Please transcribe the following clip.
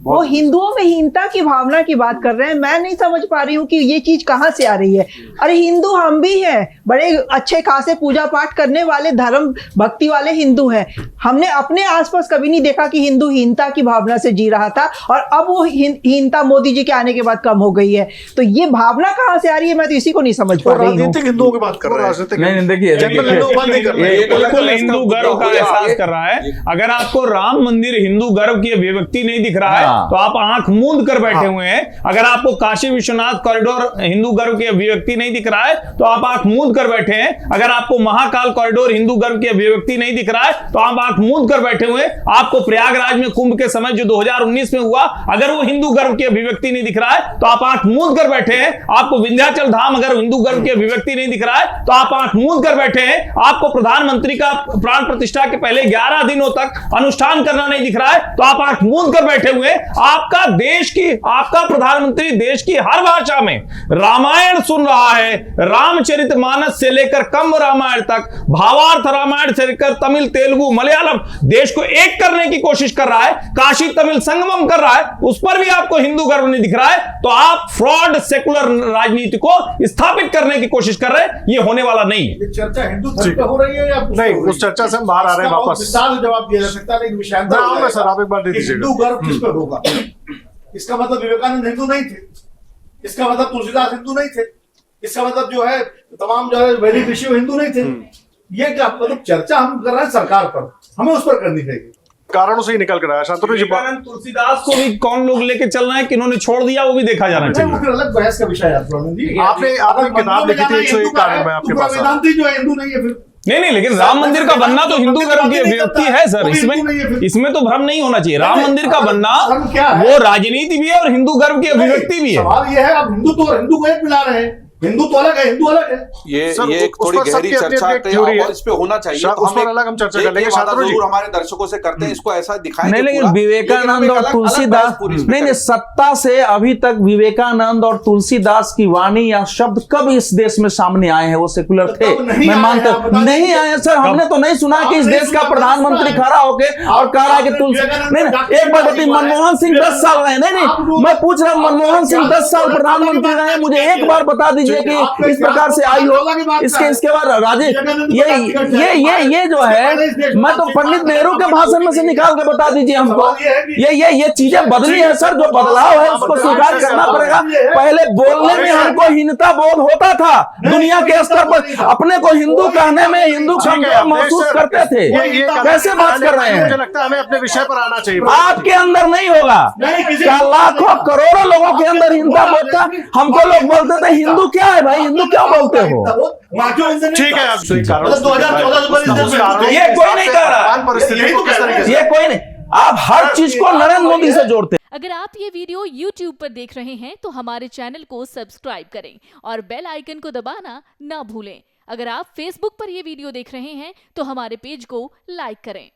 वो हिंदुओं में हीनता की भावना की बात कर रहे हैं। मैं नहीं समझ पा रही हूँ कि ये चीज कहाँ से आ रही है। अरे हिंदू हम भी हैं, बड़े अच्छे खासे पूजा पाठ करने वाले, धर्म भक्ति वाले हिंदू हैं। हमने अपने आसपास कभी नहीं देखा कि हिंदू हीनता की भावना से जी रहा था और अब वो हीनता मोदी जी के आने के बाद कम हो गई है। तो ये भावना कहाँ से आ रही है, मैं तो इसी को नहीं समझ पा रही हूँ। राजनीतिक हिंदुओं की बात कर रहे हैं। नहीं देखिए, बिल्कुल हिंदू गर्व का एहसास कर रहा है। अगर आपको राम मंदिर हिंदू गर्व की अभिव्यक्ति नहीं दिख रहा है तो आप आंख मूंद कर बैठे हुए हैं। अगर आपको काशी विश्वनाथ कॉरिडोर हिंदू गर्व की अभिव्यक्ति नहीं दिख रहा है तो आप आंख मूंद कर बैठे हैं। अगर आपको महाकाल कॉरिडोर हिंदू गर्व की अभिव्यक्ति नहीं दिख रहा है तो आप आंख मूंद कर बैठे हुए हैं। आपको प्रयागराज में कुंभ के समय जो 2019 में हुआ, अगर वो हिंदू गर्व की अभिव्यक्ति नहीं दिख रहा है तो आप आंख मूंद कर बैठे हैं। आपको विंध्याचल धाम अगर हिंदू गर्व की अभिव्यक्ति नहीं दिख रहा है तो आप आंख मूंद कर बैठे हैं। आपको प्रधानमंत्री का प्राण प्रतिष्ठा के पहले 11 दिनों तक अनुष्ठान करना नहीं दिख रहा है तो आप आंख मूंद कर बैठे हुए। आपका प्रधानमंत्री देश की हर भाषा में रामायण सुन रहा है। रामचरितमानस से लेकर कम्ब रामायण तक, भावार्थ रामायण से लेकर तमिल, तेलुगु, मलयालम, देश को एक करने की कोशिश कर रहा है। काशी तमिल संगमम कर रहा है, उस पर भी आपको हिंदू गर्व नहीं दिख रहा है। तो आप फ्रॉड सेकुलर राजनीति को स्थापित करने की कोशिश कर रहे हैं। ये होने वाला नहीं है। चर्चा हिंदू धर्म पे हो रही है या नहीं, उस चर्चा से हम बाहर आ रहे हैं वापस। जवाब दिया जा सकता है, लेकिन विषयांतर सर आप एक बार दे दीजिए। हिंदू गर्व किस पे होगा? इसका मतलब विवेकानंद हिंदू नहीं थे, इसका मतलब तुलसीदास हिंदू नहीं थे, इसका मतलब जो है तमाम जो है वैदिक ऋषि हिंदू नहीं थे। ये क्या मतलब चर्चा हम कर रहे हैं सरकार पर, हमें उस पर करनी चाहिए। कारणों से ही निकल कर आया। शांतनु जी, तुलसीदास को भी कौन लोग लेके चल रहे हैं, किन्होंने छोड़ दिया, वो भी देखा जाना चाहिए। वो फिर अलग बहस का विषय है। आपने किताब लिखी थी 101 कारण, मैं आपके पास वेदांती जो हिंदू नहीं है फिर नहीं, लेकिन राम मंदिर का बनना तो हिंदू गर्व की अभिव्यक्ति है सर। इसमें तो भ्रम नहीं होना चाहिए। राम मंदिर का बनना वो राजनीति भी है और हिंदू गर्व की अभिव्यक्ति भी है। सवाल ये है, अब हिंदू तो हिंदू को एक मिला रहे हैं। हिंदू तो अलग है, हिंदू अलग है। ये एक थोड़ी गहरी चर्चा और इस पे होना चाहिए। उस पर अलग हम चर्चा कर लेंगे। जरूर हमारे दर्शकों से करते हैं, इसको ऐसा दिखाएं। नहीं, लेकिन विवेकानंद और तुलसीदास नहीं, सत्ता से अभी तक विवेकानंद और तुलसीदास की वाणी या शब्द कब इस देश में सामने आए हैं? वो सेकुलर थे, मैं मानता हूं। नहीं आए सर, हमने तो नहीं सुना कि इस देश का प्रधानमंत्री खड़ा होके और कह रहा है कि तुलसी नहीं। एक बार बताइए, मनमोहन सिंह 10 साल रहे। नहीं, मैं पूछ रहा हूं, मनमोहन सिंह 10 साल प्रधानमंत्री रहे, मुझे एक बार बता दीजिए कि इस प्रकार से आई हो। इसके बाद राजेश, ये जो है, मैं तो पंडित नेहरू के भाषण में से निकाल के बता दीजिए हमको। ये चीजें बदली है सर, जो बदलाव है उसको स्वीकार करना पड़ेगा। पहले बोलने में हमको हीनता बोध होता था, दुनिया के स्तर पर अपने को हिंदू कहने में हिंदू कमजोर महसूस करते थे। कैसे बात कर रहे हैं? मुझे लगता है हमें अपने विषय पर आना चाहिए। आपके अंदर नहीं होगा, क्या लाखों करोड़ों लोगों के अंदर हिंदू बोध था। हमको लोग बोलते थे हिंदू क्या है भाई, हिंदू क्या बोलते हो? ठीक है, आप ये कोई नहीं कह रहा, ये कोई नहीं। आप हर चीज को नरेंद्र मोदी से जोड़ते हैं। अगर आप ये वीडियो YouTube पर देख रहे हैं तो हमारे चैनल को सब्सक्राइब करें और बेल आइकन को दबाना ना भूलें। अगर आप Facebook पर ये वीडियो देख रहे हैं तो हमारे पेज को लाइक करें।